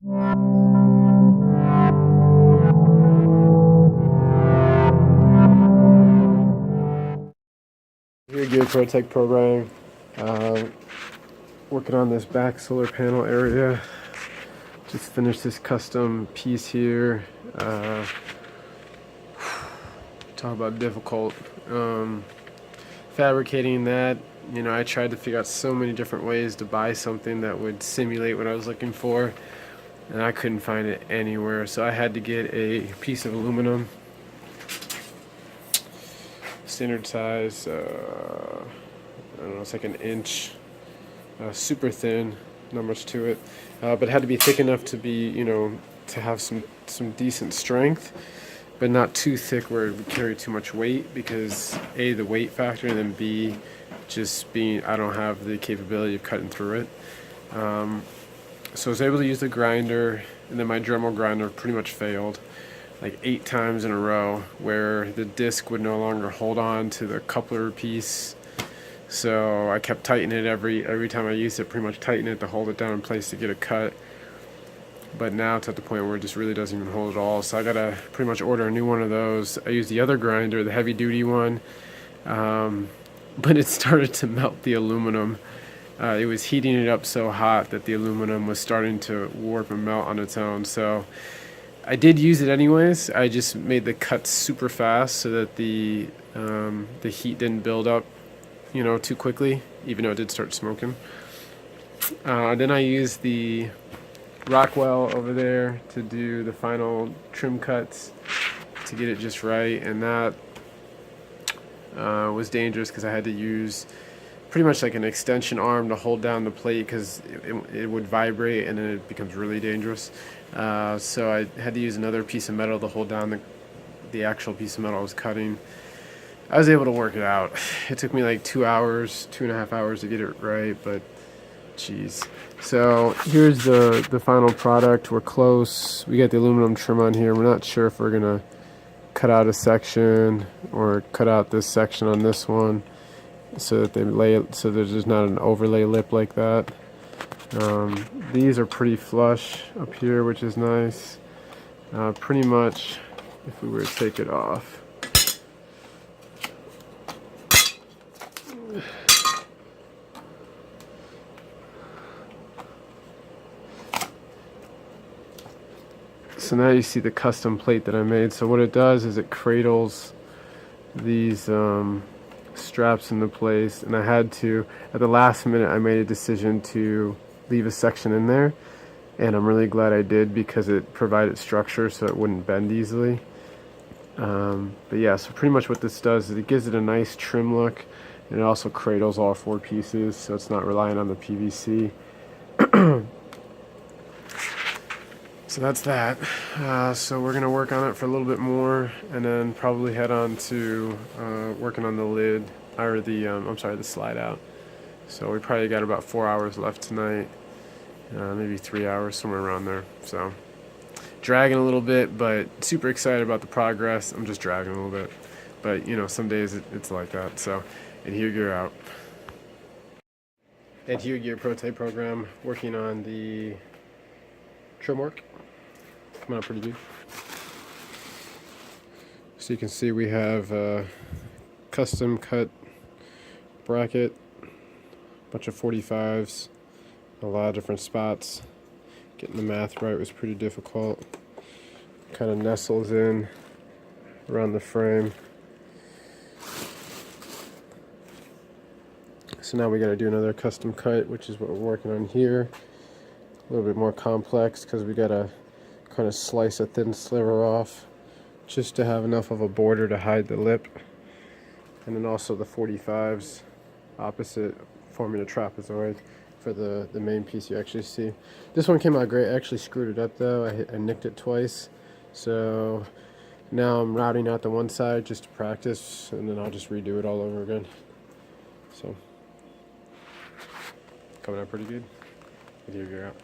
Here, Gear Protect program. Working on this back solar panel area. Just finished this custom piece here. Talk about difficult. Fabricating that, you know, I tried to figure out so many different ways to buy something that would simulate what I was looking for, and I couldn't find it anywhere. So I had to get a piece of aluminum, standard size, I don't know, it's like an inch, super thin, not much to it, but it had to be thick enough to be, you know, to have some decent strength, but not too thick where it would carry too much weight, because A, the weight factor, and then B, just being, I don't have the capability of cutting through it. So I was able to use the grinder, and then my Dremel grinder pretty much failed like 8 times in a row, where the disc would no longer hold on to the coupler piece. So I kept tightening it every time I used it, pretty much tightening it to hold it down in place to get a cut. But now it's at the point where it just really doesn't even hold at all. So I gotta pretty much order a new one of those. I used the other grinder, the heavy duty one, but it started to melt the aluminum. It was heating it up so hot that the aluminum was starting to warp and melt on its own. So I did use it anyways. I just made the cuts super fast so that the heat didn't build up, you know, too quickly, even though it did start smoking. Then I used the Rockwell over there to do the final trim cuts to get it just right, and that was dangerous because I had to use pretty much like an extension arm to hold down the plate, because it would vibrate and then it becomes really dangerous. So I had to use another piece of metal to hold down the actual piece of metal I was cutting. I was able to work it out. It took me like 2 hours, 2.5 hours to get it right, but geez. So here's the final product. We're close. We got the aluminum trim on here. We're not sure if we're gonna cut out a section or cut out this section on this one, so that they lay it so there's just not an overlay lip like that. These are pretty flush up here, which is nice. Pretty much, if we were to take it off, so now you see the custom plate that I made. So what it does is it cradles these straps into place, and I had to, at the last minute, I made a decision to leave a section in there, and I'm really glad I did, because it provided structure so it wouldn't bend easily. But yeah, so pretty much what this does is it gives it a nice trim look, and it also cradles all 4 pieces, so it's not relying on the PVC. So that's that. So we're gonna work on it for a little bit more, and then probably head on to working on the lid, or the I'm sorry, the slide out. So we probably got about 4 hours left tonight, maybe 3 hours, somewhere around there. So dragging a little bit, but super excited about the progress. I'm just dragging a little bit, but you know, some days it's like that. So Adhere Gear out. Adhere Gear Prototype program, working on the trim work. Coming out pretty good. So you can see we have a custom cut bracket, a bunch of 45s, a lot of different spots. Getting the math right was pretty difficult. Kind of nestles in around the frame. So now we got to do another custom cut, which is what we're working on here. A little bit more complex, because we got to kind of slice a thin sliver off just to have enough of a border to hide the lip. And then also the 45s opposite, forming a trapezoid for the main piece you actually see. This one came out great. I actually screwed it up though. I nicked it twice. So now I'm routing out the one side just to practice, and then I'll just redo it all over again. So coming out pretty good. Adhere Gear out.